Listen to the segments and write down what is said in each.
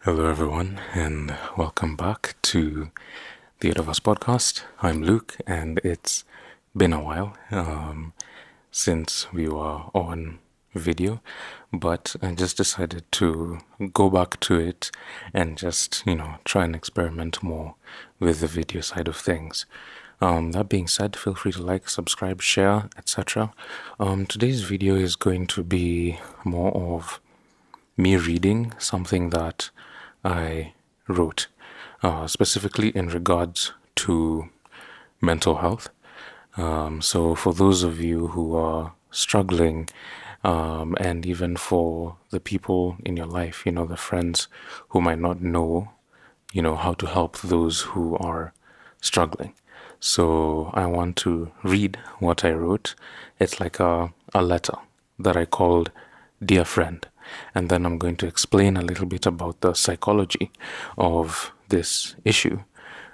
Hello, everyone, and welcome back to the Eight of Us podcast. I'm Luke, and it's been a while since we were on video, but I just decided to go back to it and just, try and experiment more with the video side of things. That being said, feel free to like, subscribe, share, etc. Today's video is going to be more of me reading something that I wrote, specifically in regards to mental health. So, for those of you who are struggling, and even for the people in your life, the friends who might not know, how to help those who are struggling. So, I want to read what I wrote. It's like a letter that I called Dear Friend. And then I'm going to explain a little bit about the psychology of this issue.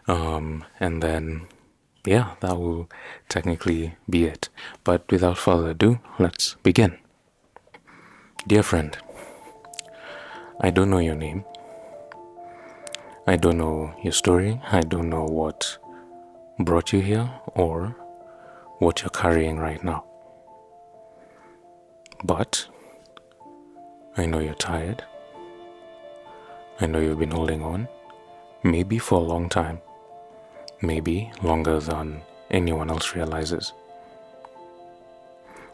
And then, that will technically be it. But without further ado, let's begin. Dear friend, I don't know your name. I don't know your story. I don't know what brought you here or what you're carrying right now. But I know you're tired. I know you've been holding on, maybe for a long time, maybe longer than anyone else realizes,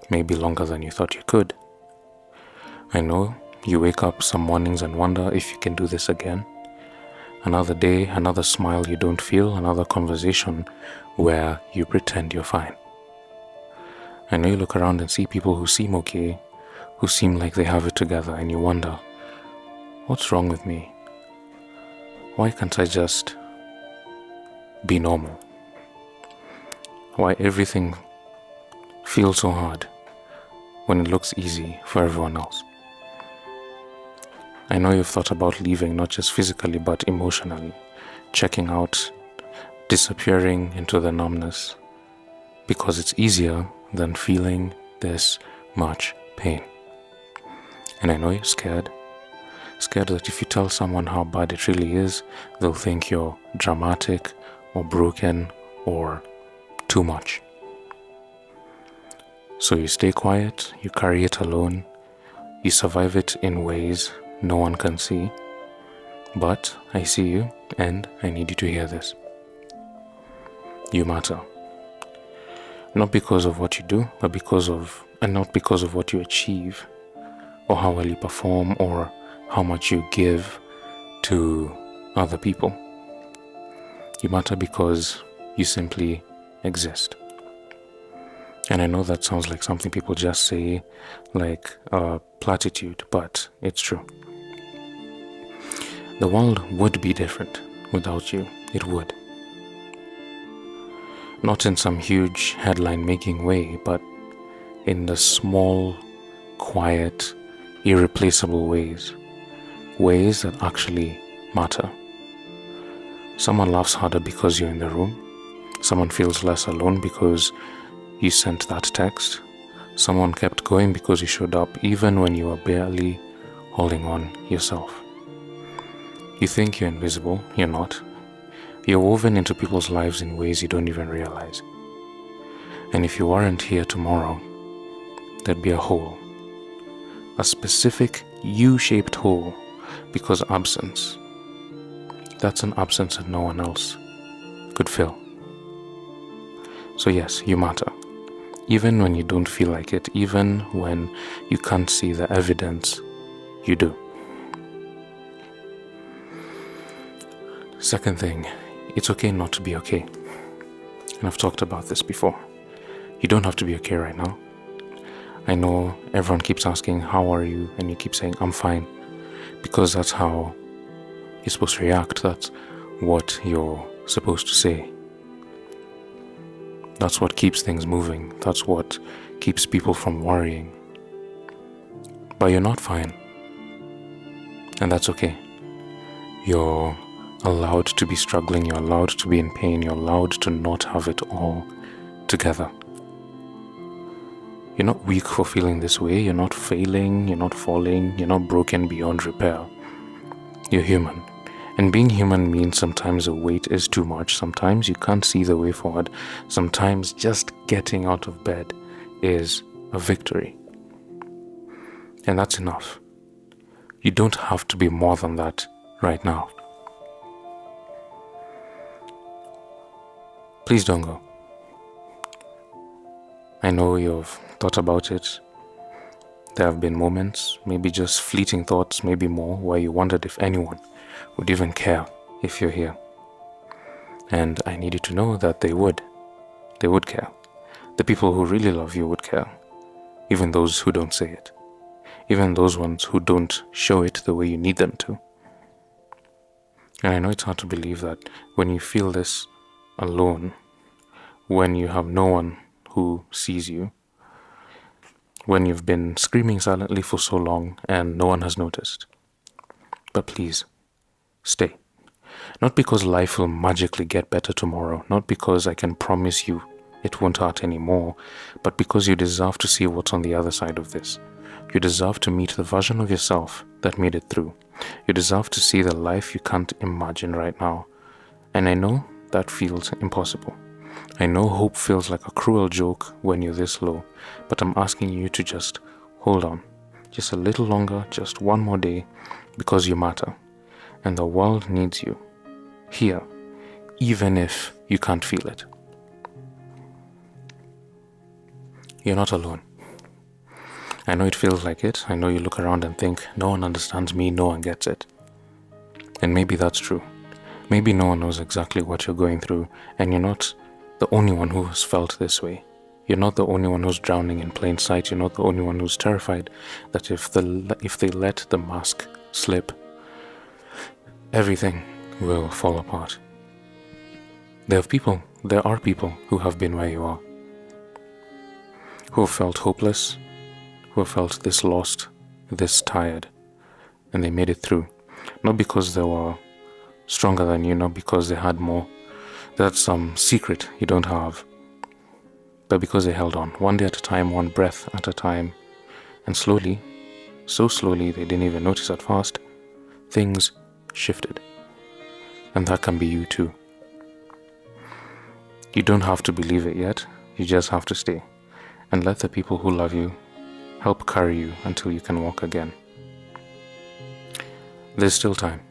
maybe longer than you thought you could. I know you wake up some mornings and wonder if you can do this again. Another day, another smile you don't feel, another conversation where you pretend you're fine. I know you look around and see people who seem okay, who seem like they have it together, and you wonder, what's wrong with me? Why can't I just be normal? Why everything feels so hard when it looks easy for everyone else? I know you've thought about leaving, not just physically but emotionally, checking out, disappearing into the numbness, because it's easier than feeling this much pain. And I know you're scared that if you tell someone how bad it really is, they'll think you're dramatic or broken or too much. So you stay quiet, you carry it alone, you survive it in ways no one can see. But I see you, and I need you to hear this. You matter. Not because of what you do, but not because of what you achieve, or how well you perform, or how much you give to other people. You matter because you simply exist. And I know that sounds like something people just say, like a platitude, but it's true. The world would be different without you. It would. Not in some huge headline-making way, but in the small, quiet, irreplaceable ways that actually matter. Someone laughs harder because you're in the room. Someone feels less alone because you sent that text. Someone kept going because you showed up even when you were barely holding on yourself. You think you're invisible. You're not. You're woven into people's lives in ways you don't even realize. And if you weren't here tomorrow, there'd be a hole. A specific U-shaped hole, because absence. That's an absence that no one else could fill. So yes, you matter. Even when you don't feel like it, even when you can't see the evidence, you do. Second thing, it's okay not to be okay. And I've talked about this before. You don't have to be okay right now. I know everyone keeps asking, how are you? And you keep saying, I'm fine. Because that's how you're supposed to react. That's what you're supposed to say. That's what keeps things moving. That's what keeps people from worrying. But you're not fine. And that's okay. You're allowed to be struggling. You're allowed to be in pain. You're allowed to not have it all together. You're not weak for feeling this way. You're not failing. You're not falling. You're not broken beyond repair. You're human. And being human means sometimes the weight is too much. Sometimes you can't see the way forward. Sometimes just getting out of bed is a victory. And that's enough. You don't have to be more than that right now. Please don't go. I know you've thought about it. There have been moments, maybe just fleeting thoughts, maybe more, where you wondered if anyone would even care if you're here. And I need you to know that they would. They would care. The people who really love you would care. Even those who don't say it. Even those ones who don't show it the way you need them to. And I know it's hard to believe that when you feel this alone, when you have no one who sees you, when you've been screaming silently for so long and no one has noticed. But please, stay. Not because life will magically get better tomorrow, not because I can promise you it won't hurt anymore, but because you deserve to see what's on the other side of this. You deserve to meet the version of yourself that made it through. You deserve to see the life you can't imagine right now. And I know that feels impossible. I know hope feels like a cruel joke when you're this low, but I'm asking you to just hold on. Just a little longer, just one more day, because you matter. And the world needs you. Here, even if you can't feel it. You're not alone. I know it feels like it. I know you look around and think, no one understands me, no one gets it. And maybe that's true. Maybe no one knows exactly what you're going through, and you're not the only one who has felt this way. You're not the only one who's drowning in plain sight. You're not the only one who's terrified that if they let the mask slip, everything will fall apart. There are people who have been where you are, who have felt hopeless, who have felt this lost, this tired, and they made it through. Not because they were stronger than you, not because they had more. That's some secret you don't have. But because they held on, one day at a time, one breath at a time. And slowly, so slowly they didn't even notice at first, things shifted. And that can be you too. You don't have to believe it yet, you just have to stay. And let the people who love you help carry you until you can walk again. There's still time.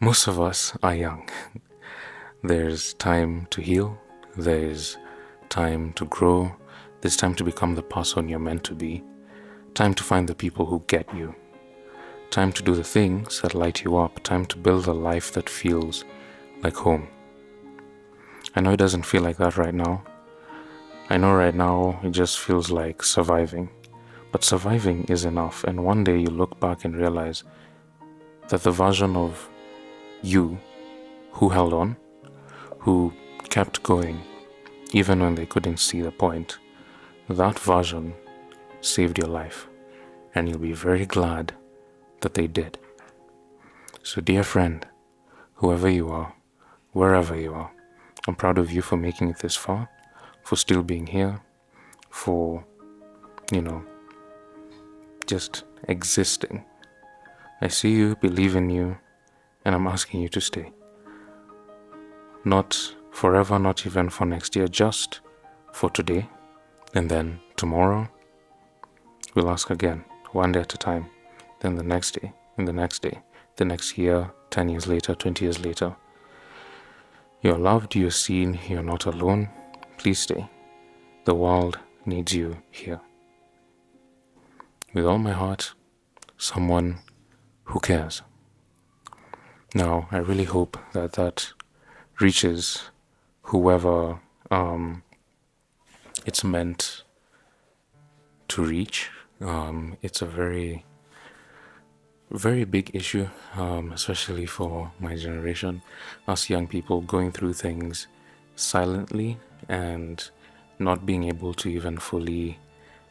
Most of us are young. There's time to heal. There's time to grow. There's time to become the person you're meant to be. Time to find the people who get you. Time to do the things that light you up. Time to build a life that feels like home. I know it doesn't feel like that right now. I know right now it just feels like surviving. But surviving is enough, and one day you look back and realize that the version of you who held on, who kept going, even when they couldn't see the point, that version saved your life, and you'll be very glad that they did. So dear friend, whoever you are, wherever you are, I'm proud of you for making it this far, for still being here, for, just existing. I see you, believe in you, and I'm asking you to stay. Not forever, not even for next year, just for today. And then tomorrow, we'll ask again, one day at a time. Then the next day, and the next day, the next year, 10 years later, 20 years later. You're loved, you're seen, you're not alone. Please stay. The world needs you here. With all my heart, someone who cares. Now, I really hope that reaches whoever it's meant to reach. It's a very, very big issue, especially for my generation, us young people going through things silently and not being able to even fully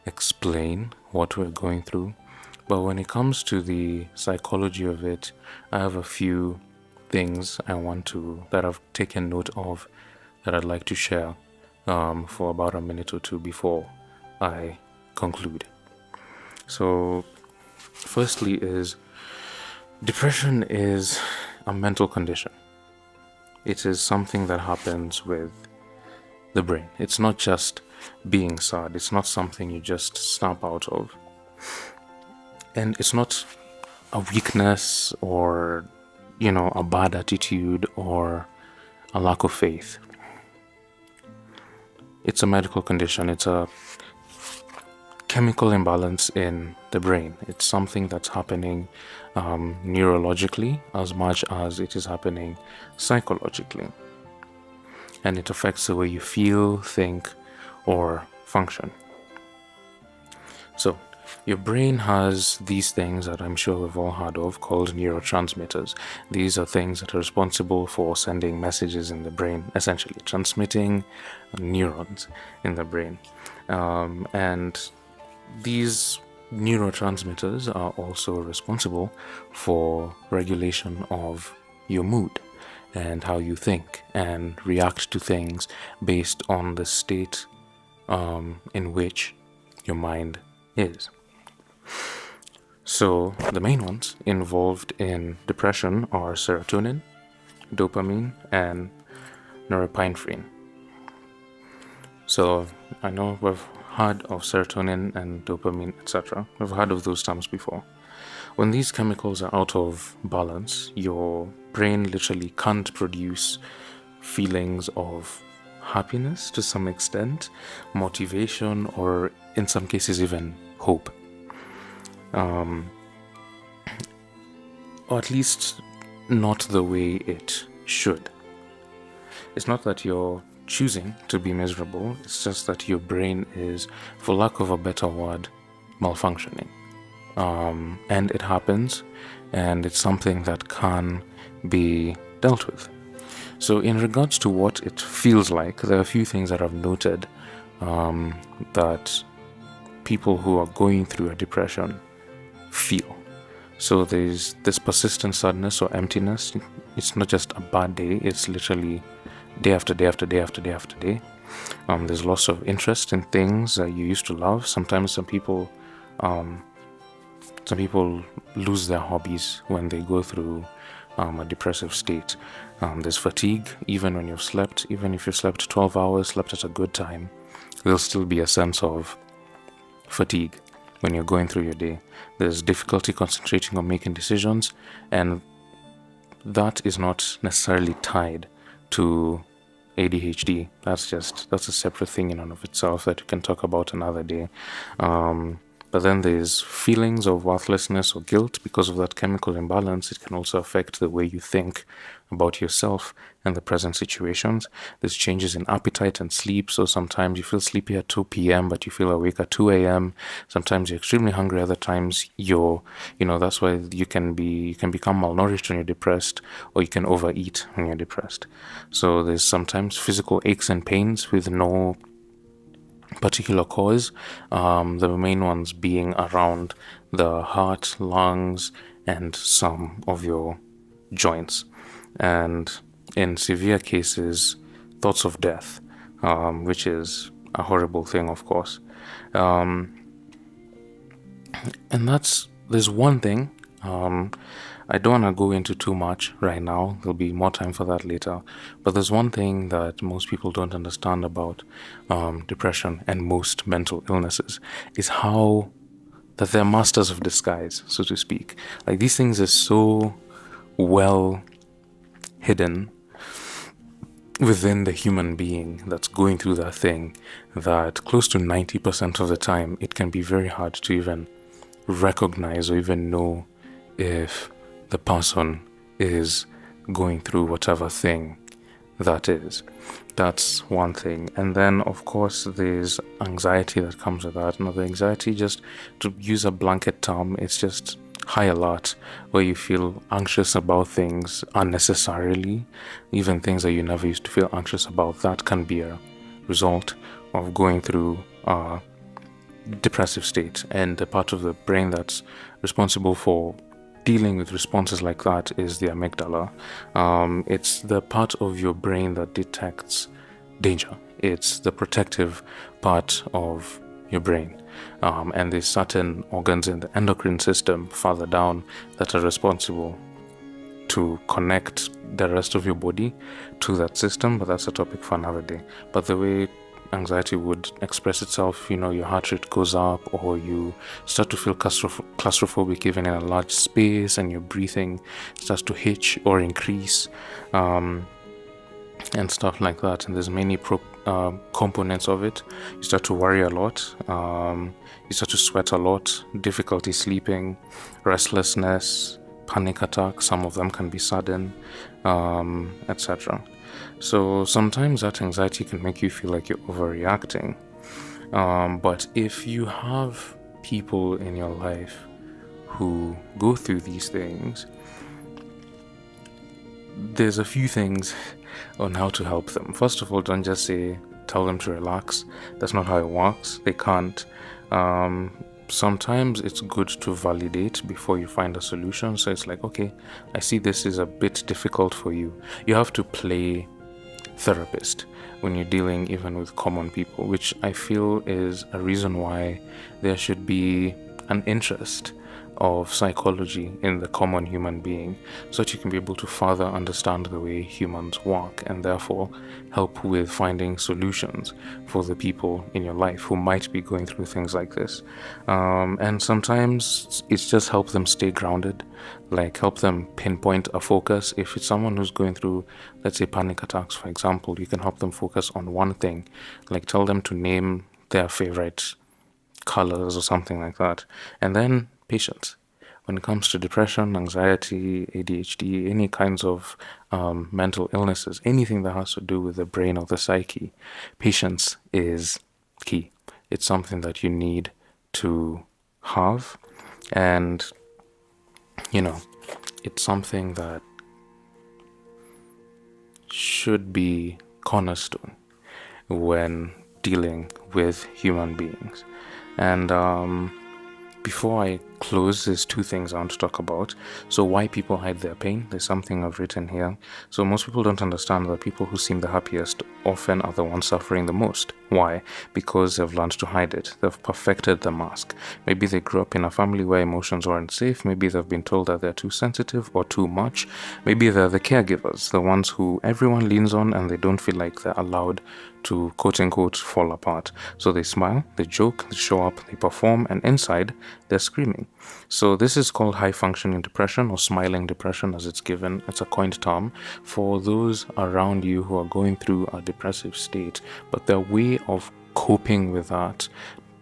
explain what we're going through. But when it comes to the psychology of it, I have a few things that I've taken note of that I'd like to share for about a minute or two before I conclude. So firstly is Depression is a mental condition. It is something that happens with the brain. It's not just being sad. It's not something you just snap out of. And it's not a weakness or, a bad attitude or a lack of faith. It's a medical condition. It's a chemical imbalance in the brain. It's something that's happening neurologically as much as it is happening psychologically. And it affects the way you feel, think, or function. So, your brain has these things that I'm sure we've all heard of called neurotransmitters. These are things that are responsible for sending messages in the brain, essentially transmitting neurons in the brain. And these neurotransmitters are also responsible for regulation of your mood and how you think and react to things based on the state in which your mind is. So the main ones involved in depression are serotonin, dopamine, and norepinephrine. So I know we've heard of serotonin and dopamine, etc. We've heard of those terms before. When these chemicals are out of balance, your brain literally can't produce feelings of happiness to some extent, motivation, or in some cases even hope. Or at least not the way it should. It's not that you're choosing to be miserable, it's just that your brain is, for lack of a better word, malfunctioning. And it happens, and it's something that can be dealt with. So in regards to what it feels like, there are a few things that I've noted that people who are going through a depression feel. So there's this persistent sadness or emptiness. It's not just a bad day, it's literally day after day after day after day after day. There's loss of interest in things that you used to love. Sometimes some people lose their hobbies when they go through a depressive state. There's fatigue, even when you've slept. Even if you slept 12 hours, slept at a good time, there'll still be a sense of fatigue when you're going through your day. There's difficulty concentrating or making decisions, and that is not necessarily tied to ADHD. That's a separate thing in and of itself that we can talk about another day. But then there's feelings of worthlessness or guilt because of that chemical imbalance. It can also affect the way you think about yourself and the present situations. There's changes in appetite and sleep. So sometimes you feel sleepy at 2 p.m., but you feel awake at 2 a.m. Sometimes you're extremely hungry. Other times that's why you can become malnourished when you're depressed, or you can overeat when you're depressed. So there's sometimes physical aches and pains with no particular cause, the main ones being around the heart, lungs, and some of your joints. And in severe cases, thoughts of death, which is a horrible thing, of course. And there's one thing, I don't want to go into too much right now. There'll be more time for that later. But there's one thing that most people don't understand about depression and most mental illnesses is how that they're masters of disguise, so to speak. Like, these things are so well hidden within the human being that's going through that thing that close to 90% of the time it can be very hard to even recognize or even know if the person is going through whatever thing that is. That's one thing. And then, of course, there's anxiety that comes with that. Now, the anxiety, just to use a blanket term, it's just high alert, where you feel anxious about things unnecessarily, even things that you never used to feel anxious about. That can be a result of going through a depressive state. And the part of the brain that's responsible for dealing with responses like that is the amygdala. It's the part of your brain that detects danger. It's the protective part of your brain. And there's certain organs in the endocrine system farther down that are responsible to connect the rest of your body to that system, but that's a topic for another day. But the way anxiety would express itself, your heart rate goes up, or you start to feel claustrophobic even in a large space, and your breathing starts to hitch or increase, and stuff like that. And there's many components of it. You start to worry a lot, you start to sweat a lot, difficulty sleeping, restlessness, panic attacks. Some of them can be sudden, etc. So sometimes that anxiety can make you feel like you're overreacting. But if you have people in your life who go through these things, there's a few things on how to help them. First of all, don't just tell them to relax. That's not how it works. They can't. Sometimes it's good to validate before you find a solution. So it's like, okay, I see this is a bit difficult for you. You have to play therapist when you're dealing even with common people, which I feel is a reason why there should be an interest of psychology in the common human being, so that you can be able to further understand the way humans work and therefore help with finding solutions for the people in your life who might be going through things like this. And sometimes it's just help them stay grounded, like help them pinpoint a focus. If it's someone who's going through, let's say, panic attacks, for example, you can help them focus on one thing, like tell them to name their favorite colors or something like that. And then patience. When it comes to depression, anxiety, ADHD, any kinds of mental illnesses, anything that has to do with the brain or the psyche, patience is key. It's something that you need to have, and it's something that should be cornerstone when dealing with human beings. And before I close, there's two things I want to talk about. So why people hide their pain. There's something I've written here. So most people don't understand that people who seem the happiest often are the ones suffering the most. Why? Because they've learned to hide it. They've perfected the mask. Maybe they grew up in a family where emotions weren't safe. Maybe they've been told that they're too sensitive or too much. Maybe they're the caregivers, the ones who everyone leans on, and they don't feel like they're allowed to quote-unquote fall apart. So they smile, they joke, they show up, they perform, and inside they're screaming. So this is called high-functioning depression, or smiling depression as it's given. It's a coined term for those around you who are going through a depressive state, but their way of coping with that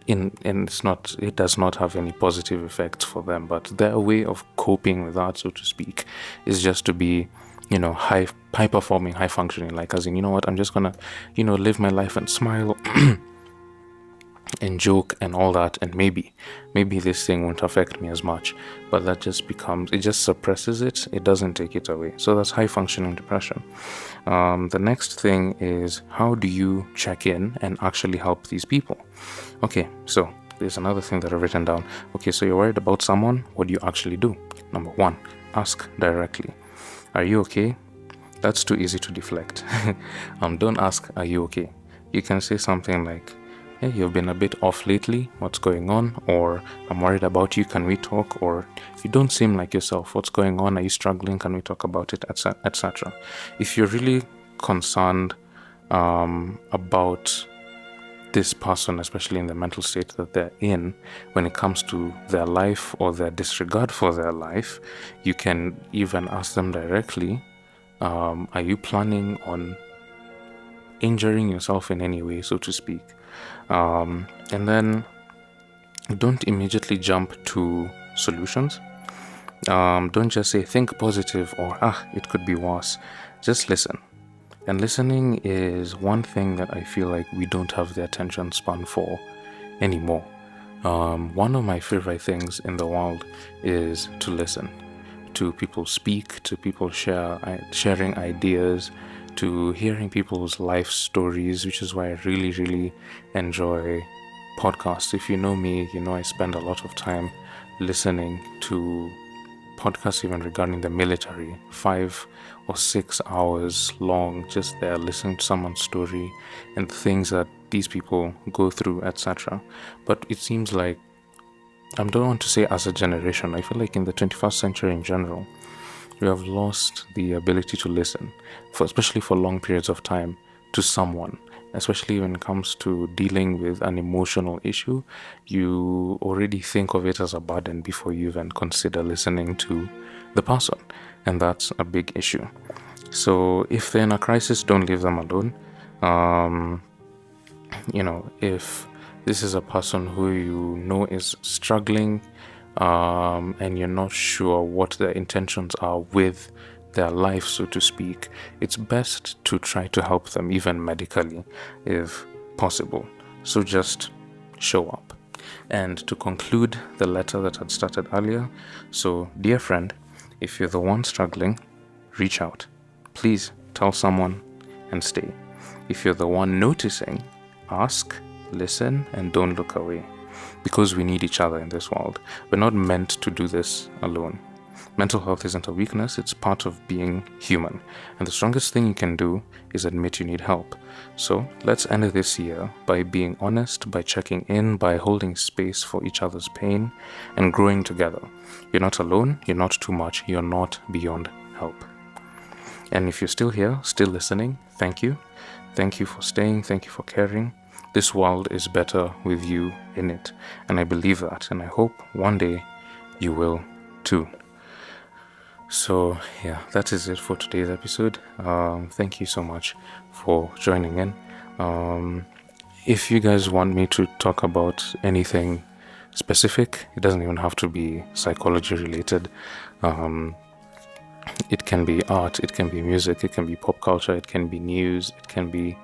it does not have any positive effects for them, but their way of coping with that, so to speak, is just to be high performing, high functioning, like as in, I'm just gonna live my life and smile and joke and all that, and maybe this thing won't affect me as much. But that just it just suppresses it doesn't take it away. So that's high functioning depression. The next thing is, how do you check in and actually help these people? Okay, so there's another thing that I've written down. Okay, so you're worried about someone. What do you actually do? Number one, ask directly. Are you okay? That's too easy to deflect. Don't ask, are you okay? You can say something like, hey, you've been a bit off lately. What's going on? Or, I'm worried about you. Can we talk? Or, you don't seem like yourself. What's going on? Are you struggling? Can we talk about it? Etc. If you're really concerned about this person, especially in the mental state that they're in, when it comes to their life or their disregard for their life, you can even ask them directly, are you planning on injuring yourself in any way, so to speak? And then don't immediately jump to solutions. Don't just say, think positive, or, it could be worse. Just listen. And listening is one thing that I feel like we don't have the attention span for anymore. One of my favorite things in the world is to listen to people speak, to people sharing ideas, to hearing people's life stories, which is why I really, really enjoy podcasts. If you know me, I spend a lot of time listening to podcasts even regarding the military, 5 or 6 hours long, just there listening to someone's story and things that these people go through, etc. But it seems like, I don't want to say as a generation, I feel like in the 21st century in general, we have lost the ability to listen, especially for long periods of time, to someone. Especially when it comes to dealing with an emotional issue, you already think of it as a burden before you even consider listening to the person, and that's a big issue. So if they're in a crisis, don't leave them alone. If this is a person who you know is struggling, and you're not sure what their intentions are with their life, so to speak, it's best to try to help them, even medically, if possible. So just show up. And to conclude the letter that had started earlier, so dear friend, if you're the one struggling, reach out. Please tell someone and stay. If you're the one noticing, ask, listen, and don't look away. Because we need each other in this world. We're not meant to do this alone. Mental health isn't a weakness, it's part of being human. And the strongest thing you can do is admit you need help. So let's end this year by being honest, by checking in, by holding space for each other's pain, and growing together. You're not alone, you're not too much, you're not beyond help. And if you're still here, still listening, thank you. Thank you for staying, thank you for caring. This world is better with you in it. And I believe that. And I hope one day you will too. So yeah, that is it for today's episode. Thank you so much for joining in. If you guys want me to talk about anything specific, it doesn't even have to be psychology related. It can be art, it can be music, it can be pop culture, it can be news, it can be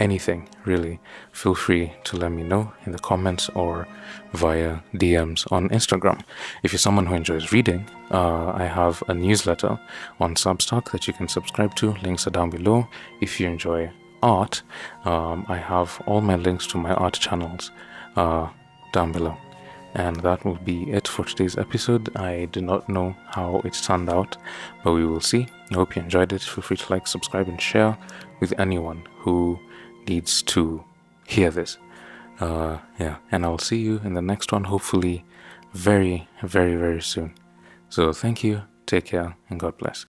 anything really. Feel free to let me know in the comments or via DMs on Instagram. If you're someone who enjoys reading, I have a newsletter on Substack that you can subscribe to. Links are down below. If you enjoy art, I have all my links to my art channels down below. And that will be it for today's episode. I do not know how it turned out, but we will see. I hope you enjoyed it. Feel free to like, subscribe, and share with anyone who needs to hear this. And I'll see you in the next one, hopefully very, very, very soon. So thank you, take care, and God bless.